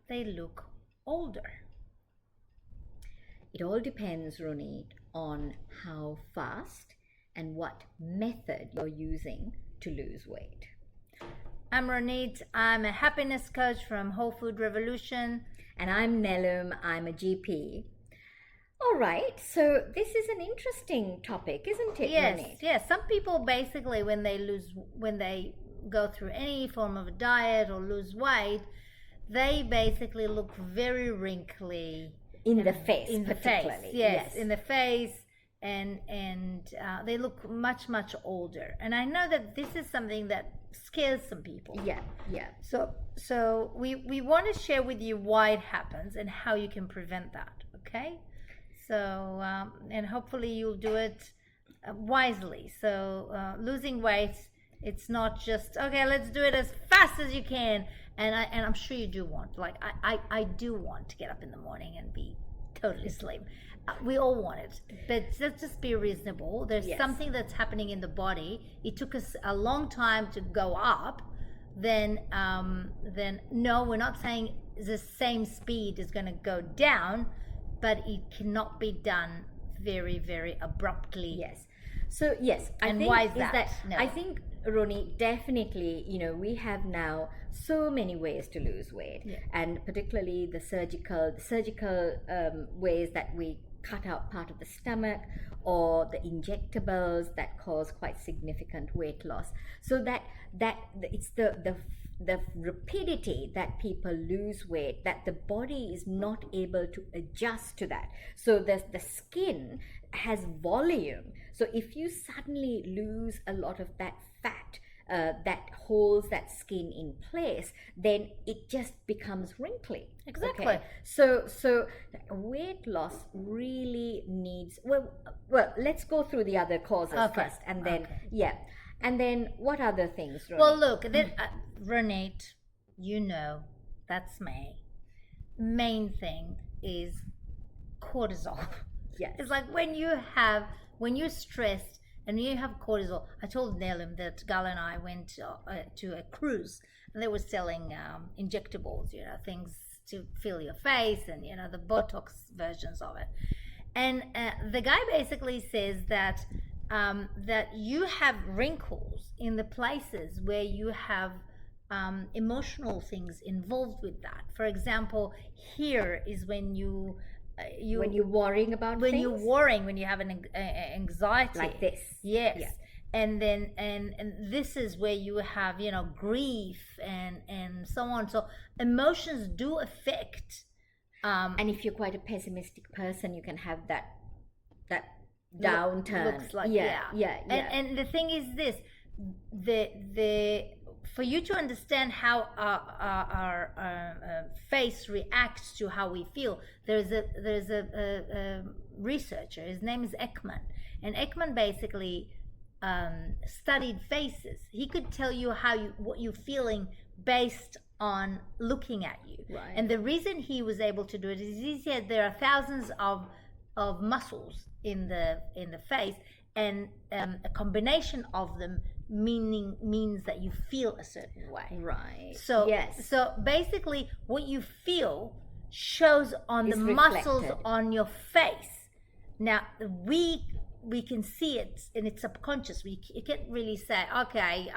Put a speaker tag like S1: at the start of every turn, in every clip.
S1: they look older?
S2: It all depends, Ronit, on how fast and what method you're using to lose weight.
S1: I'm Ronit. I'm a happiness coach from Whole Food Revolution.
S2: And I'm Nelum. I'm a GP. All right, so this is an interesting topic, isn't it,
S1: Yes,
S2: Ronit?
S1: yes. Some people basically, when they go through any form of a diet or lose weight, they basically look very wrinkly
S2: In the face,
S1: in the
S2: particularly.
S1: face. Yes, in the face, and they look much older. And I know that this is something that scares some people.
S2: Yeah.
S1: So we want to share with you why it happens and how you can prevent that. Okay. So and hopefully you'll do it wisely. So losing weight, it's not just okay. Let's do it as fast as you can. And I'm sure you do want. Like I do want to get up in the morning and be totally slim. We all want it, but let's just be reasonable. There's something that's happening in the body. It took us a long time to go up. Then no, we're not saying the same speed is going to go down, but it cannot be done very abruptly.
S2: Yes. So yes,
S1: why is that? No.
S2: I think, Roni, definitely, we have now so many ways to lose weight, and particularly the surgical ways that we cut out part of the stomach, or the injectables that cause quite significant weight loss. So that it's the rapidity that people lose weight, that the body is not able to adjust to that. So the skin has volume. So if you suddenly lose a lot of that fat that holds that skin in place, then it just becomes wrinkly.
S1: Exactly.
S2: Okay? So weight loss really needs well let's go through the other causes first, and then and then what other things, Ronit?
S1: Well, look, Ronit, that's me. Main thing is cortisol.
S2: Yes.
S1: It's like when you're stressed and you have cortisol. I told Nelum that Gala and I went to a cruise, and they were selling injectables, things to fill your face, and the Botox versions of it. And the guy basically says that that you have wrinkles in the places where you have emotional things involved with that. For example, here is when
S2: when you're worrying about
S1: when
S2: things?
S1: you're worrying, when you have an anxiety
S2: like this.
S1: Yes.
S2: Yeah.
S1: And then and this is where you have grief and so on. So emotions do affect
S2: And if you're quite a pessimistic person, you can have that downturn.
S1: Looks like
S2: yeah.
S1: And the thing is this, the for you to understand how our face reacts to how we feel, there's a researcher. His name is Ekman, and Ekman basically studied faces. He could tell you what you're feeling based on looking at you.
S2: Right.
S1: And the reason he was able to do it is he said there are thousands of muscles in the face, and a combination of them means that you feel a certain way.
S2: Right.
S1: So
S2: yes.
S1: So basically what you feel shows on the muscles on your face. Now we can see it, and it's subconscious. You can't really say, okay,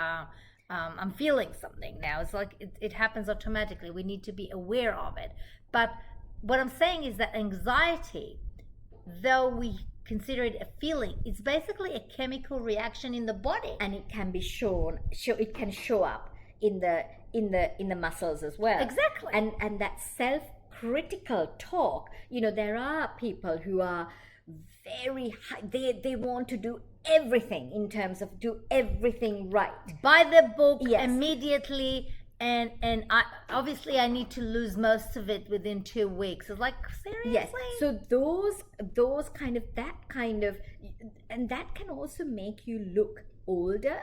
S1: I'm feeling something now. It's like it happens automatically. We need to be aware of it. But what I'm saying is that anxiety, though we consider it a feeling, it's basically a chemical reaction in the body,
S2: and it can be it can show up in the muscles as well.
S1: Exactly.
S2: And that self-critical talk, there are people who are very high, they want to do everything in terms of do everything right,
S1: buy the book
S2: yes.
S1: immediately, and I need to lose most of it within 2 weeks. It's like, seriously?
S2: Yes. So those kind of and that can also make you look older.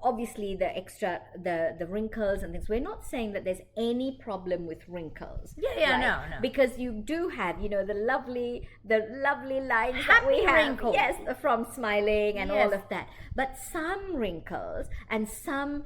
S2: Obviously the wrinkles and things. We're not saying that there's any problem with wrinkles.
S1: Yeah, right? No.
S2: Because you do have, the lovely lines
S1: Happy
S2: that we have.
S1: wrinkles.
S2: Yes, from smiling and
S1: yes.
S2: all of that. But some wrinkles and some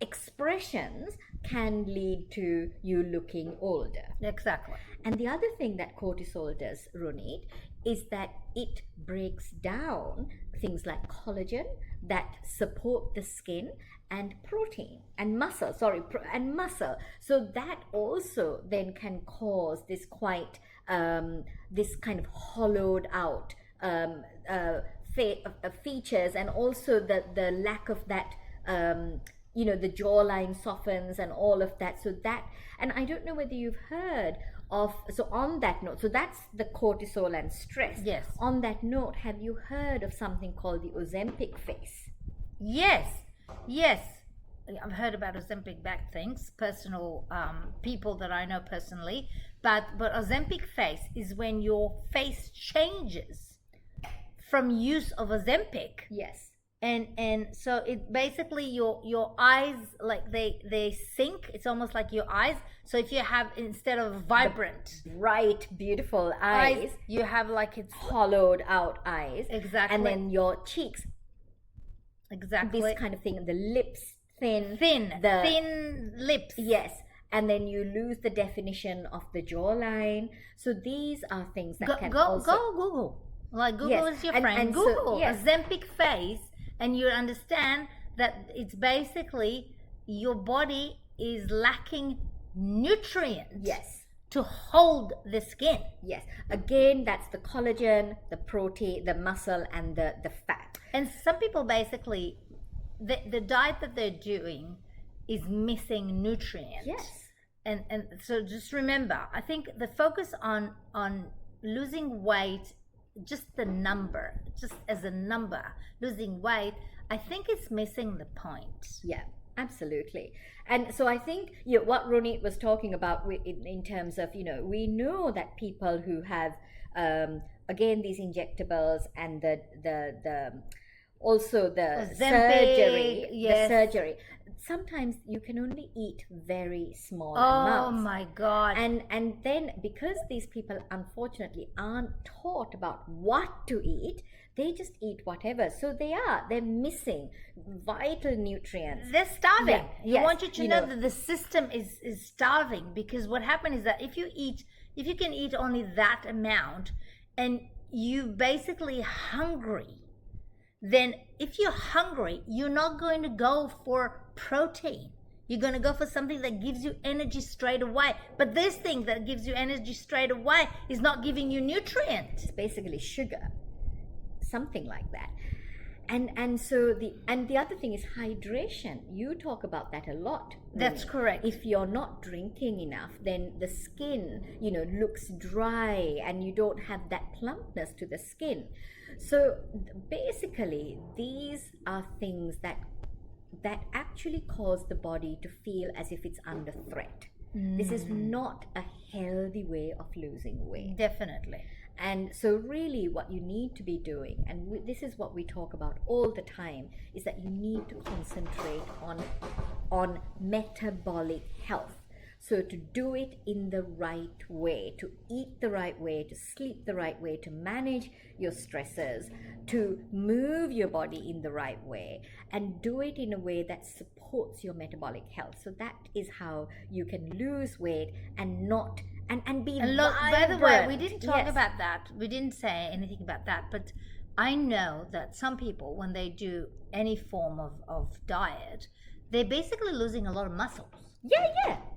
S2: expressions can lead to you looking older.
S1: Exactly.
S2: And the other thing that cortisol does, Ronit, is that it breaks down things like collagen that support the skin, and protein and muscle, so that also then can cause this quite this kind of hollowed out features, and also the lack of that the jawline softens and all of that. So that, and I don't know whether you've heard of, so on that note, so that's the cortisol and stress.
S1: Yes.
S2: On that note, have you heard of something called the Ozempic face?
S1: Yes. I've heard about Ozempic back things, personal people that I know personally, but Ozempic face is when your face changes from use of Ozempic.
S2: Yes.
S1: And so it basically your eyes, like they sink. It's almost like your eyes. So if you have, instead of vibrant,
S2: bright, beautiful eyes,
S1: you have like it's
S2: hollowed out eyes.
S1: Exactly.
S2: And then your cheeks.
S1: Exactly.
S2: This kind of thing. The lips thin
S1: lips.
S2: Yes. And then you lose the definition of the jawline. So these are things that
S1: go Google. Like Google is your friend. And Google Ozempic face, and you understand that it's basically your body is lacking nutrients.
S2: Yes.
S1: To hold the skin.
S2: Yes. Again, that's the collagen, the protein, the muscle, and the fat.
S1: And some people basically, the diet that they're doing is missing nutrients.
S2: Yes.
S1: And so just remember, I think the focus on losing weight, just the number, just as a number, losing weight, I think it's missing the point.
S2: Yeah, absolutely. And so I think what Ronit was talking about in terms of, we know that people who have, again, these injectables and the also the
S1: Ozempic,
S2: surgery, sometimes you can only eat very small amounts.
S1: Oh my God.
S2: And then because these people unfortunately aren't taught about what to eat, they just eat whatever. So they're missing vital nutrients.
S1: They're starving.
S2: Yeah.
S1: I want you to know that the system is starving, because what happens is that if you can eat only that amount and you basically hungry, then if you're hungry, you're not going to go for protein. You're going to go for something that gives you energy straight away. But this thing that gives you energy straight away is not giving you nutrients.
S2: It's basically sugar, something like that. And so the other thing is hydration. You talk about that a lot.
S1: That's correct.
S2: If you're not drinking enough, then the skin, looks dry, and you don't have that plumpness to the skin. So basically, these are things that actually cause the body to feel as if it's under threat. This is not a healthy way of losing weight.
S1: Definitely.
S2: And so really what you need to be doing, and this is what we talk about all the time, is that you need to concentrate on metabolic health. So to do it in the right way, to eat the right way, to sleep the right way, to manage your stresses, to move your body in the right way, and do it in a way that supports your metabolic health. So that is how you can lose weight and not and be vibrant.
S1: By the way, we didn't talk about that. We didn't say anything about that, but I know that some people, when they do any form of diet, they're basically losing a lot of muscles.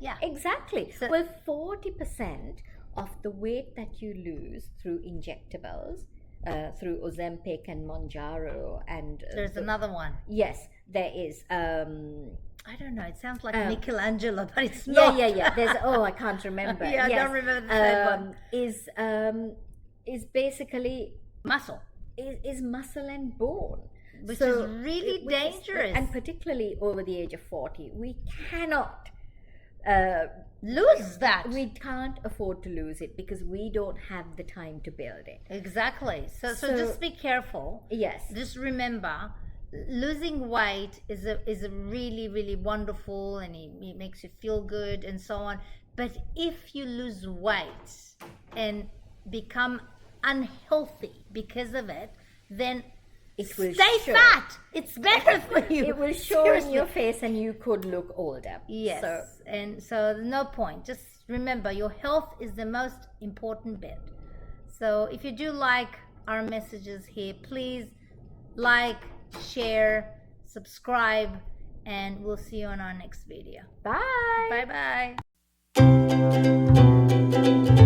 S2: Yeah, exactly.
S1: So,
S2: well, 40% of the weight that you lose through injectables, through Ozempic and Mounjaro, and
S1: there's another one.
S2: Yes, there is.
S1: I don't know. It sounds like Michelangelo, but it's not.
S2: Yeah. There's I can't remember.
S1: I don't remember the third one.
S2: Is basically
S1: muscle.
S2: Is muscle and bone.
S1: Which is really dangerous.
S2: And particularly over the age of 40. We cannot
S1: lose that.
S2: We can't afford to lose it because we don't have the time to build it.
S1: Exactly. So just be careful.
S2: Yes.
S1: Just remember, losing weight is a really, really wonderful, and it makes you feel good and so on. But if you lose weight and become unhealthy because of it, then
S2: it will
S1: stay
S2: show.
S1: fat. It's better for you.
S2: It will show
S1: Seriously.
S2: in your face, and you could look older.
S1: Yes, and so no point. Just remember, your health is the most important bit. So if you do like our messages here, please like, share, subscribe, and we'll see you on our next video.
S2: Bye.
S1: Bye bye.